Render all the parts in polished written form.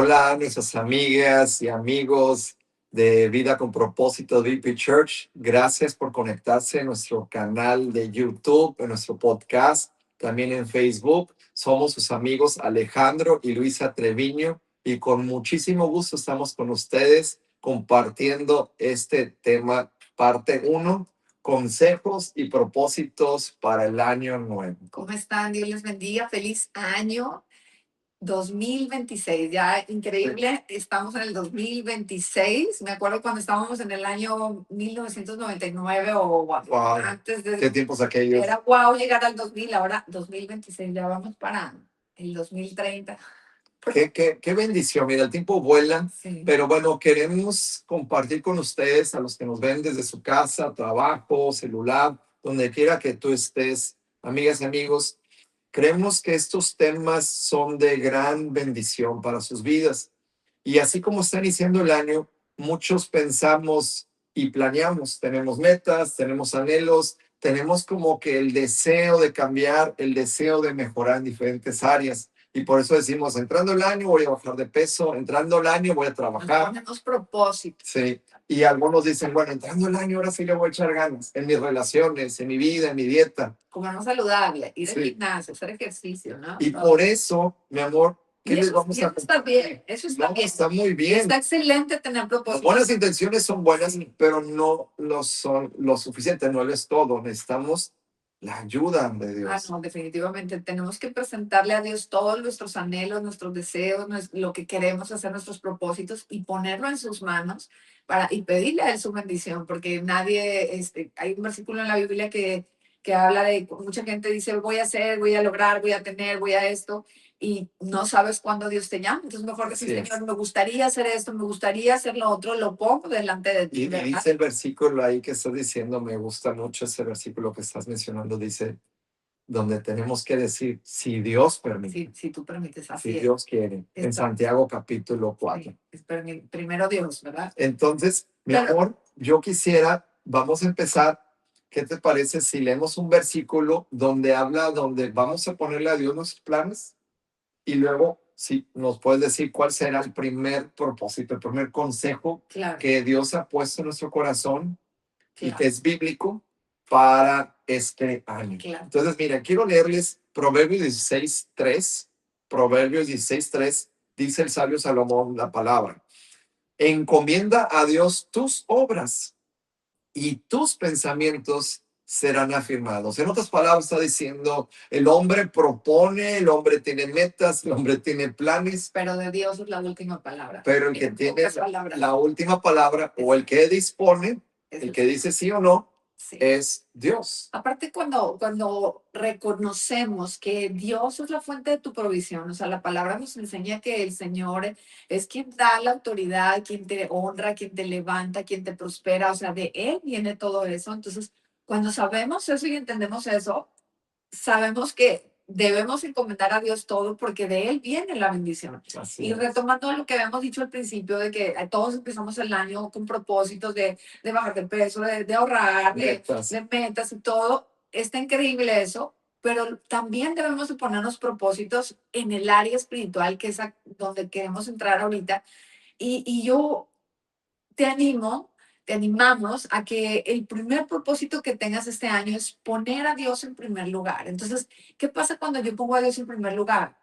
Hola a nuestras amigas y amigos de Vida con Propósito VP Church. Gracias por conectarse en nuestro canal de YouTube, en nuestro podcast, también en Facebook. Somos sus amigos Alejandro y Luisa Treviño y con muchísimo gusto estamos con ustedes compartiendo este tema, parte 1, consejos y propósitos para el año nuevo. ¿Cómo están? Dios les bendiga. Feliz año 2026. Ya increíble. Estamos en el 2026. Me acuerdo cuando estábamos en el año 1999 o Wow, antes de... qué tiempos aquellos. Era wow llegar al 2000. Ahora 2026. Ya vamos para el 2030. Qué bendición. Mira, el tiempo vuela, Sí. pero bueno, queremos compartir con ustedes, a los que nos ven desde su casa, trabajo, celular, donde quiera que tú estés, amigas y amigos. Creemos que estos temas son de gran bendición para sus vidas. Y así como está iniciando el año, muchos pensamos y planeamos, tenemos metas, tenemos anhelos, tenemos como que el deseo de cambiar, el deseo de mejorar en diferentes áreas. Y por eso decimos, entrando el año voy a bajar de peso, entrando el año voy a trabajar. Tenemos propósitos. Sí. Y algunos dicen, bueno, entrando el año ahora sí le voy a echar ganas en mis relaciones, en mi vida, en mi dieta. Comernos saludable, ir al Sí. gimnasio, hacer ejercicio, ¿no? Y por eso, mi amor, ¿qué les vamos a Eso está bien, eso está No, bien. está muy bien. Está excelente tener Las propósitos. buenas intenciones son buenas, Sí. pero no lo son lo suficiente, no lo es todo. Necesitamos la ayuda de Dios. No, definitivamente tenemos que presentarle a Dios todos nuestros anhelos, nuestros deseos, lo que queremos hacer, nuestros propósitos y ponerlo en sus manos y pedirle a Él su bendición, porque nadie, hay un versículo en la Biblia que habla de, mucha gente dice, voy a hacer, voy a lograr, voy a tener, voy a esto, y no sabes cuándo Dios te llama. Entonces mejor decir, Señor, me gustaría hacer esto, me gustaría hacer lo otro, lo pongo delante de ti. Y dice el versículo ahí que estás diciendo, me gusta mucho ese versículo que estás mencionando, dice, donde tenemos que decir, si Dios permite. Si tú permites, así Si es. Dios quiere. En Santiago capítulo 4. Sí, primero Dios, ¿verdad? Entonces, mi amor, yo quisiera, vamos a empezar. ¿Qué te parece si leemos un versículo donde habla, donde vamos a ponerle a Dios nuestros planes? Y luego, si nos puedes decir cuál será el primer propósito, el primer consejo que Dios ha puesto en nuestro corazón y que es bíblico para este año. Entonces, mira, quiero leerles Proverbios 16:3. Proverbios 16:3 dice el sabio Salomón la palabra. Encomienda a Dios tus obras y tus pensamientos serán afirmados. En otras palabras, está diciendo, el hombre propone, el hombre tiene metas, el hombre tiene planes. Pero de Dios es la última palabra. Pero el que tiene la última palabra o el que dispone, el que dice sí o no, es Dios. Aparte, cuando reconocemos que Dios es la fuente de tu provisión, o sea, la palabra nos enseña que el Señor es quien da la autoridad, quien te honra, quien te levanta, quien te prospera, o sea, de Él viene todo eso. Entonces, cuando sabemos eso y entendemos eso, sabemos que debemos encomendar a Dios todo porque de Él viene la bendición. Y retomando lo que habíamos dicho al principio, de que todos empezamos el año con propósitos de bajar de peso, de ahorrar, de metas y todo, está increíble eso, pero también debemos de ponernos propósitos en el área espiritual, que es donde queremos entrar ahorita. Y yo te animamos a que el primer propósito que tengas este año es poner a Dios en primer lugar. Entonces, ¿qué pasa cuando yo pongo a Dios en primer lugar?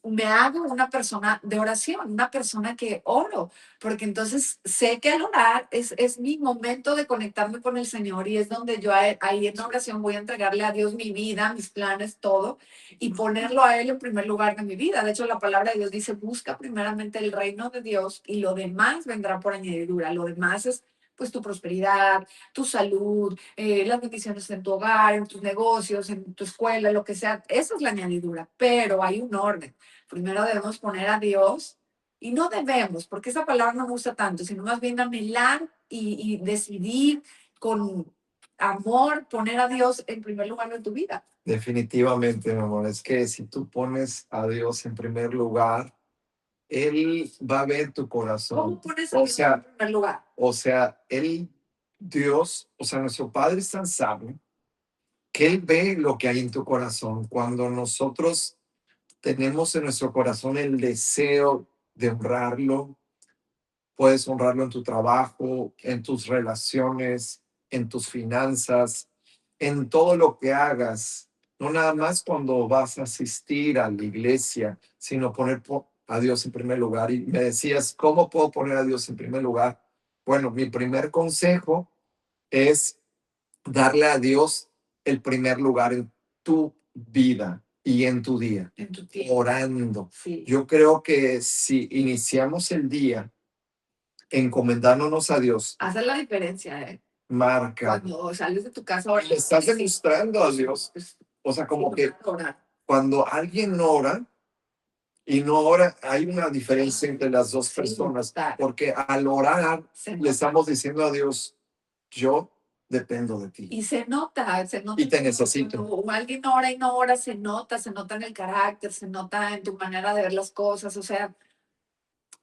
Me hago una persona de oración, una persona que oro, porque entonces sé que al orar es mi momento de conectarme con el Señor y es donde yo ahí en oración voy a entregarle a Dios mi vida, mis planes, todo y ponerlo a Él en primer lugar de mi vida. De hecho, la palabra de Dios dice, busca primeramente el reino de Dios y lo demás vendrá por añadidura. Lo demás es pues tu prosperidad, tu salud, las bendiciones en tu hogar, en tus negocios, en tu escuela, lo que sea. Esa es la añadidura, pero hay un orden. Primero debemos poner a Dios y no debemos, porque esa palabra no me gusta tanto, sino más bien anhelar y decidir con amor poner a Dios en primer lugar de tu vida. Definitivamente, mi amor, es que si tú pones a Dios en primer lugar, Él va a ver tu corazón. ¿Cómo pones a Dios en primer lugar? O sea, Dios, o sea, nuestro Padre es tan sabio que Él ve lo que hay en tu corazón. Cuando nosotros tenemos en nuestro corazón el deseo de honrarlo. Puedes honrarlo en tu trabajo, en tus relaciones, en tus finanzas, en todo lo que hagas. No nada más cuando vas a asistir a la iglesia, sino poner a Dios en primer lugar. Y me decías, ¿cómo puedo poner a Dios en primer lugar? Bueno, mi primer consejo es darle a Dios el primer lugar en tu vida y en tu día, En tu tiempo. orando. Sí. Yo creo que si iniciamos el día encomendándonos a Dios, Hace la diferencia, ¿eh? marca, Cuando sales de tu casa ahora. le estás demostrando a Dios. O sea, como que cuando alguien ora y no ora, hay una diferencia entre las dos personas, porque al orar le estamos diciendo a Dios, yo dependo de ti. Y se nota. Y te necesito. Cuando alguien ora y no ora, se nota en el carácter, se nota en tu manera de ver las cosas. O sea,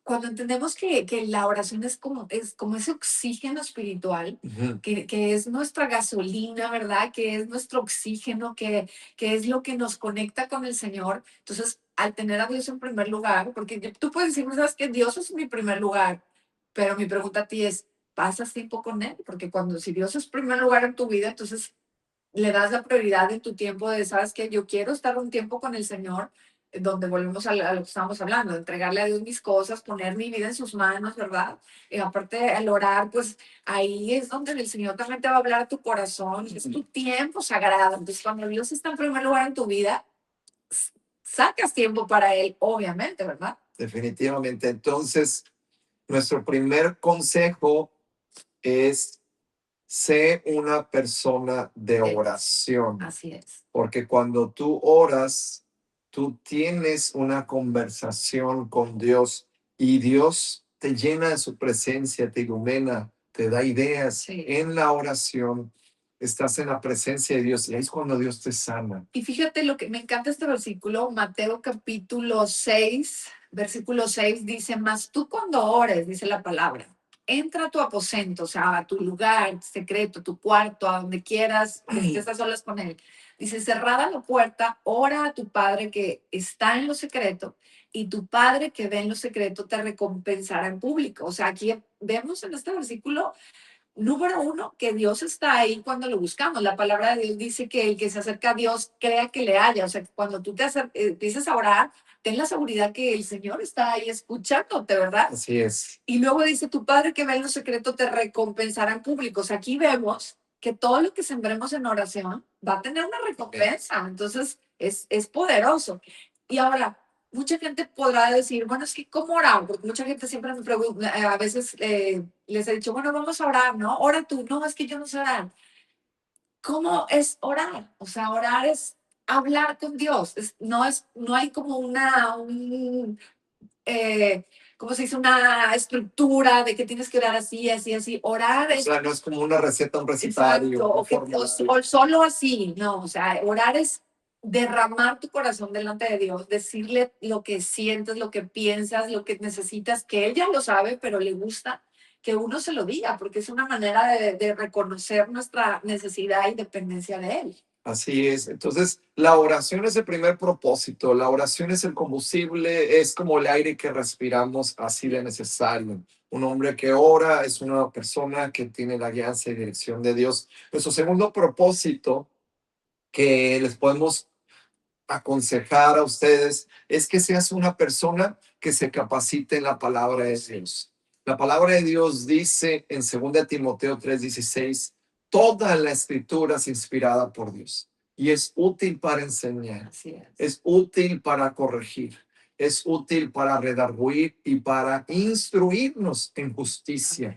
cuando entendemos que la oración es como ese oxígeno espiritual, Ujú. que es nuestra gasolina, ¿verdad? Que es nuestro oxígeno, que es lo que nos conecta con el Señor. Entonces, al tener a Dios en primer lugar, porque tú puedes decir, sabes que Dios es mi primer lugar, pero mi pregunta a ti es, ¿pasas tiempo con Él? Porque si Dios es primer lugar en tu vida, entonces le das la prioridad en tu tiempo de, sabes que yo quiero estar un tiempo con el Señor, donde volvemos a lo que estábamos hablando, de entregarle a Dios mis cosas, poner mi vida en sus manos, ¿verdad? Y aparte, al orar, pues ahí es donde el Señor también te va a hablar a tu corazón, es tu tiempo sagrado. Entonces, cuando Dios está en primer lugar en tu vida, sacas tiempo para Él, obviamente, ¿verdad? Definitivamente. Entonces, nuestro primer consejo es sé una persona de oración, Así es. porque cuando tú oras, tú tienes una conversación con Dios y Dios te llena de su presencia, te ilumina, te da ideas. Sí. En la oración estás en la presencia de Dios y ahí es cuando Dios te sana. Y fíjate lo que me encanta este versículo, Mateo capítulo 6, versículo 6 dice, mas tú cuando ores, dice la palabra, entra a tu aposento, o sea, a tu lugar secreto, tu cuarto, a donde quieras, que estás solas con él. Dice, cerrada la puerta, ora a tu Padre que está en lo secreto y tu Padre que ve en lo secreto te recompensará en público. O sea, aquí vemos en este versículo número uno, que Dios está ahí cuando lo buscamos. La palabra de Dios dice que el que se acerca a Dios crea que le haya. O sea, que cuando tú empiezas a orar, ten la seguridad que el Señor está ahí escuchándote, ¿verdad? Así es. Y luego dice, tu Padre que ve en lo secreto te recompensará en público. O sea, aquí vemos que todo lo que sembremos en oración va a tener una recompensa. Entonces, es poderoso. Y ahora, mucha gente podrá decir, bueno, es que ¿cómo orar? Porque mucha gente siempre me pregunta, a veces les he dicho, bueno, vamos a orar, ¿no? Ora tú, no, es que yo no sé orar. ¿Cómo es orar? O sea, orar es hablar con Dios. No hay como eh, ¿cómo se dice? Una estructura de que tienes que orar así, así, así. Orar O es... sea, no es como una receta, un recetario. Exacto, o solo así, no, o sea, orar es derramar tu corazón delante de Dios, decirle lo que sientes, lo que piensas, lo que necesitas, que Él ya lo sabe, pero le gusta que uno se lo diga, porque es una manera de reconocer nuestra necesidad y dependencia de Él. Así es. Entonces, la oración es el primer propósito. La oración es el combustible, es como el aire que respiramos, así de necesario. Un hombre que ora es una persona que tiene la guianza y dirección de Dios. Nuestro segundo propósito que les podemos aconsejar a ustedes es que seas una persona que se capacite en la palabra de Dios. La palabra de Dios dice en 2 Timoteo 3:16, toda la escritura es inspirada por Dios y es útil para enseñar, Así es útil para corregir, es útil para redarguir y para instruirnos en justicia.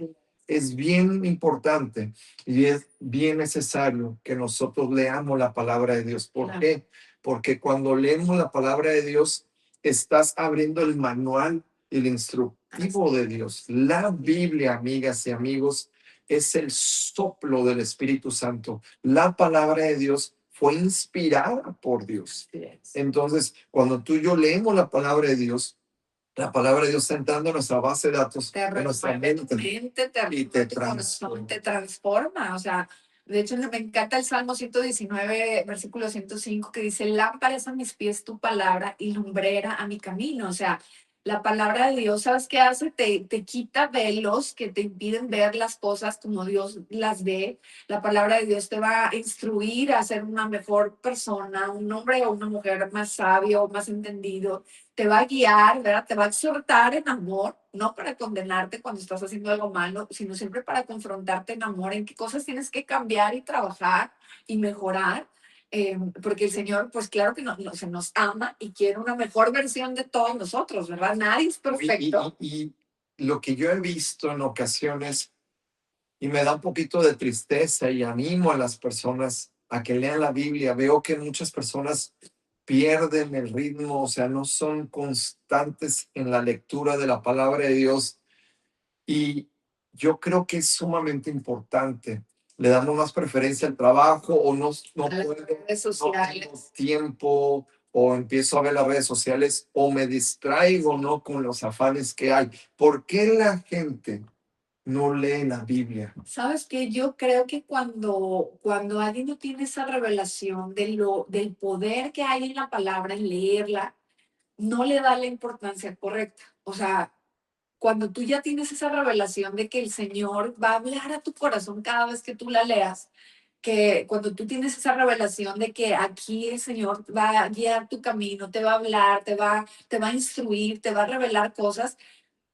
Es bien importante y es bien necesario que nosotros leamos la palabra de Dios. ¿Por qué? Porque cuando leemos la palabra de Dios, estás abriendo el manual, el instructivo de Dios. La Biblia, amigas y amigos, es el soplo del Espíritu Santo. La palabra de Dios fue inspirada por Dios. Entonces, cuando tú y yo leemos la palabra de Dios, la palabra de Dios está entrando en nuestra base de datos, en nuestra mente, y te transforma. Te transforma. O sea, de hecho, me encanta el Salmo 119, versículo 105, que dice, lámpara es a mis pies tu palabra y lumbrera a mi camino. O sea, La palabra de Dios, ¿sabes qué hace? Te quita velos que te impiden ver las cosas como Dios las ve. La palabra de Dios te va a instruir a ser una mejor persona, un hombre o una mujer más sabio, más entendido. Te va a guiar, ¿verdad? Te va a exhortar en amor, no para condenarte cuando estás haciendo algo malo, sino siempre para confrontarte en amor, en qué cosas tienes que cambiar y trabajar y mejorar, porque el Señor, pues claro que se nos ama y quiere una mejor versión de todos nosotros, ¿verdad? Nadie es perfecto. Y lo que yo he visto en ocasiones, y me da un poquito de tristeza y animo a las personas a que lean la Biblia, veo que muchas personas pierden el ritmo, o sea, no son constantes en la lectura de la palabra de Dios. Y yo creo que es sumamente importante. Le damos más preferencia al trabajo o no A las puedo, redes no tengo sociales. tiempo o empiezo a ver las redes sociales o me distraigo, ¿no? Con los afanes que hay. ¿Por qué la gente no lee la Biblia? Sabes que yo creo que cuando alguien no tiene esa revelación del poder que hay en la palabra, en leerla, no le da la importancia correcta. O sea, cuando tú ya tienes esa revelación de que el Señor va a hablar a tu corazón cada vez que tú la leas, que cuando tú tienes esa revelación de que aquí el Señor va a guiar tu camino, te va a hablar, te va a instruir, te va a revelar cosas,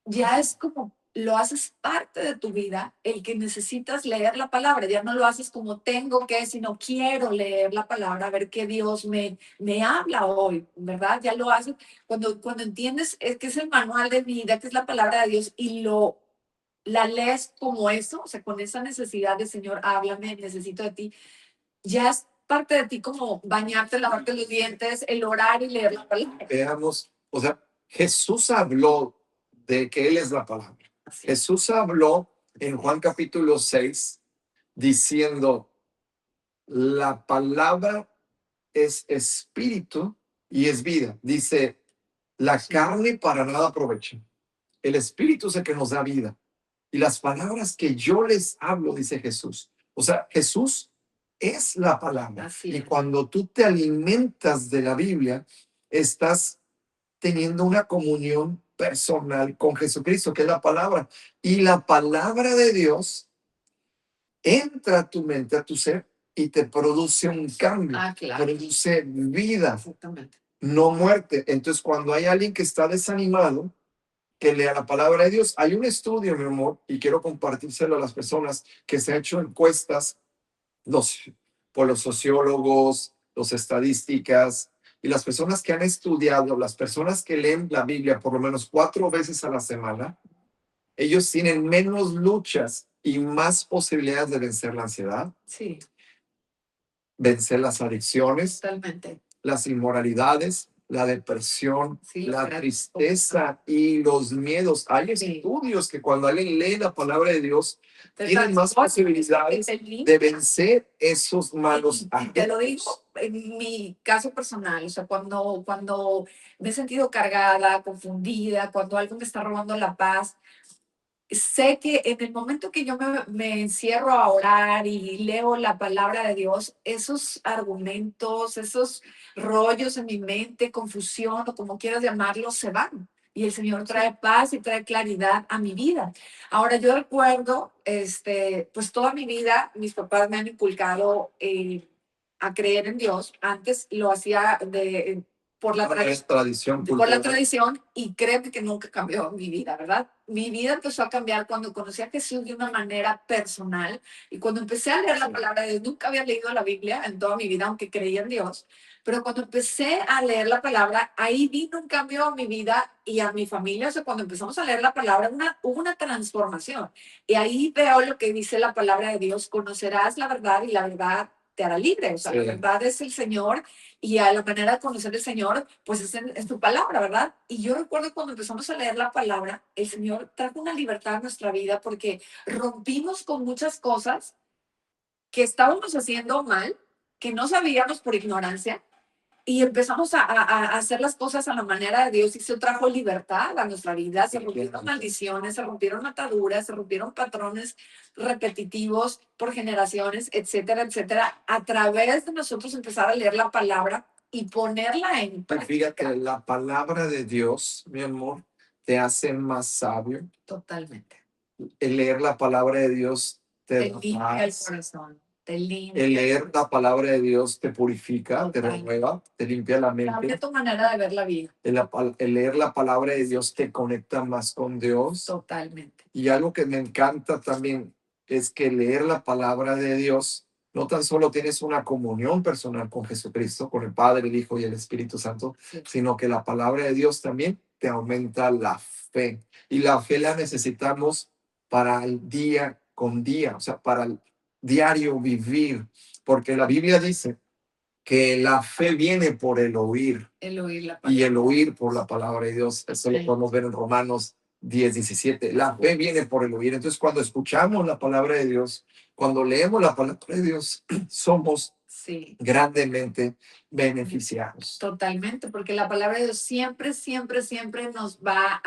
ya es como lo haces parte de tu vida, el que necesitas leer la palabra, ya no lo haces como tengo que, sino quiero leer la palabra, a ver qué Dios me habla hoy, ¿verdad? Ya lo haces cuando entiendes es que es el manual de vida, que es la palabra de Dios y la lees como eso, o sea, con esa necesidad de Señor, háblame, necesito de ti, ya es parte de ti como bañarte, lavarte los dientes, el orar y leer la palabra. Veamos, o sea, Jesús habló de que Él es la palabra. Así. Jesús habló en Juan capítulo 6 diciendo, la palabra es espíritu y es vida. Dice, la carne para nada aprovecha. El espíritu es el que nos da vida. Y las palabras que yo les hablo, dice Jesús. O sea, Jesús es la palabra. Así Y es. cuando tú te alimentas de la Biblia, estás teniendo una comunión personal con Jesucristo, que es la palabra. Y la palabra de Dios entra a tu mente, a tu ser, y te produce un cambio, Claro. produce vida, Exactamente. no muerte. Entonces, cuando hay alguien que está desanimado, que lea la palabra de Dios. Hay un estudio, mi amor, y quiero compartírselo a las personas, que se ha hecho encuestas los, por los sociólogos, los estadísticas, y las personas que han estudiado, las personas que leen la Biblia por lo menos 4 veces a la semana, ellos tienen menos luchas y más posibilidades de vencer la ansiedad, Sí, vencer las adicciones, totalmente. las inmoralidades, la depresión, Sí, la claro. tristeza y los miedos. Hay Sí. estudios que cuando alguien lee la palabra de Dios, Te tienen más transporta, posibilidades te de limpia. vencer esos malos Y te lo digo hábitos. en mi caso personal, o sea, cuando me he sentido cargada, confundida, cuando algo me está robando la paz, sé que en el momento que yo me encierro a orar y leo la palabra de Dios, esos argumentos, esos rollos en mi mente, confusión o como quieras llamarlos, se van. Y el Señor trae paz y trae claridad a mi vida. Ahora yo recuerdo, pues toda mi vida mis papás me han inculcado a creer en Dios. Antes lo hacía por la Tradición por la cultural. tradición y créeme que nunca cambió mi vida, ¿verdad? Mi vida empezó a cambiar cuando conocí a Jesús de una manera personal y cuando empecé a leer la palabra de Dios. Nunca había leído la Biblia en toda mi vida, aunque creía en Dios, pero cuando empecé a leer la palabra, ahí vino un cambio a mi vida y a mi familia. O sea, cuando empezamos a leer la palabra, hubo una transformación. Y ahí veo lo que dice la palabra de Dios: conocerás la verdad y la verdad te hará libre. O sea, la verdad es el Señor y a la manera de conocer al Señor, pues es tu palabra, ¿verdad? Y yo recuerdo cuando empezamos a leer la palabra, el Señor trajo una libertad a nuestra vida porque rompimos con muchas cosas que estábamos haciendo mal, que no sabíamos por ignorancia, y empezamos a hacer las cosas a la manera de Dios y eso trajo libertad a nuestra vida. Se rompieron maldiciones, se rompieron ataduras, se rompieron patrones repetitivos por generaciones, etcétera, etcétera, a través de nosotros empezar a leer la palabra y ponerla en Fíjate, práctica. la palabra de Dios, mi amor, te hace más sabio. Totalmente. El leer la palabra de Dios te Te da limpia el paz. corazón. Te limpia. El leer la palabra de Dios te purifica, te Total. renueva, te limpia la Cambia mente. tu manera de ver la vida. El leer la palabra de Dios te conecta más con Dios. Totalmente. Y algo que me encanta también es que leer la palabra de Dios, no tan solo tienes una comunión personal con Jesucristo, con el Padre, el Hijo y el Espíritu Santo, Sí. sino que la palabra de Dios también te aumenta la fe. Y la fe la necesitamos para el día con día, o sea, para el diario vivir, porque la Biblia dice que la fe viene por el oír El oír la y palabra. el oír por la palabra de Dios. Eso lo Sí. podemos ver en Romanos 10:17. La fe viene por el oír. Entonces, cuando escuchamos la palabra de Dios, cuando leemos la palabra de Dios, somos Sí. grandemente beneficiados. Totalmente, porque la palabra de Dios siempre, siempre, siempre nos va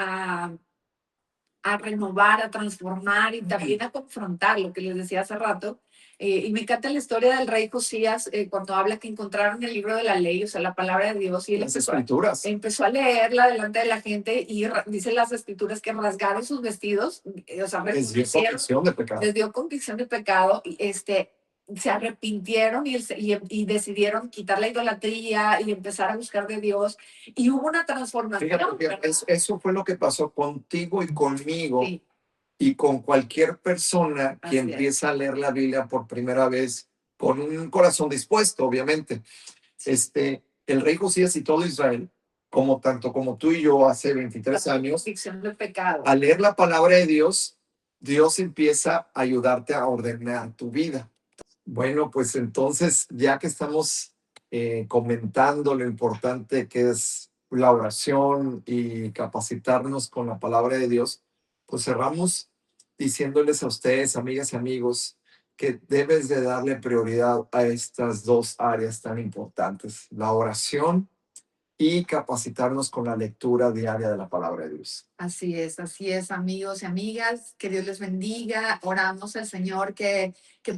a renovar, a transformar y también a confrontar lo que les decía hace rato. Y me encanta la historia del rey Josías cuando habla que encontraron el libro de la ley, o sea, la palabra de Dios, y él Las escrituras. empezó a leerla delante de la gente y dice las escrituras que rasgaron sus vestidos, o sea, Les dio convicción de pecado. les dio convicción de pecado, y se arrepintieron y decidieron quitar la idolatría y empezar a buscar de Dios, y hubo una transformación. Fíjate que eso fue lo que pasó contigo y conmigo. Sí. Y con cualquier persona que Así es. empieza a leer la Biblia por primera vez, con un corazón dispuesto, obviamente. Sí. El rey Josías y todo Israel, tanto como tú y yo hace 23 años, Convicción del pecado. al leer la palabra de Dios, Dios empieza a ayudarte a ordenar tu vida. Bueno, pues entonces, ya que estamos comentando lo importante que es la oración y capacitarnos con la palabra de Dios, pues cerramos diciéndoles a ustedes, amigas y amigos, que debes de darle prioridad a estas dos áreas tan importantes, la oración y capacitarnos con la lectura diaria de la palabra de Dios. Así es, amigos y amigas, que Dios les bendiga. Oramos al Señor que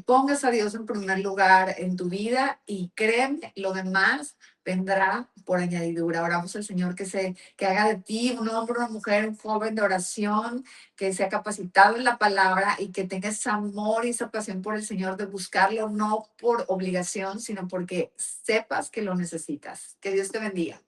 pongas a Dios en primer lugar en tu vida y créeme, lo demás vendrá por añadidura. Oramos al Señor que haga de ti un hombre, una mujer, un joven de oración, que sea capacitado en la palabra y que tenga ese amor y esa pasión por el Señor de buscarlo, no por obligación, sino porque sepas que lo necesitas. Que Dios te bendiga.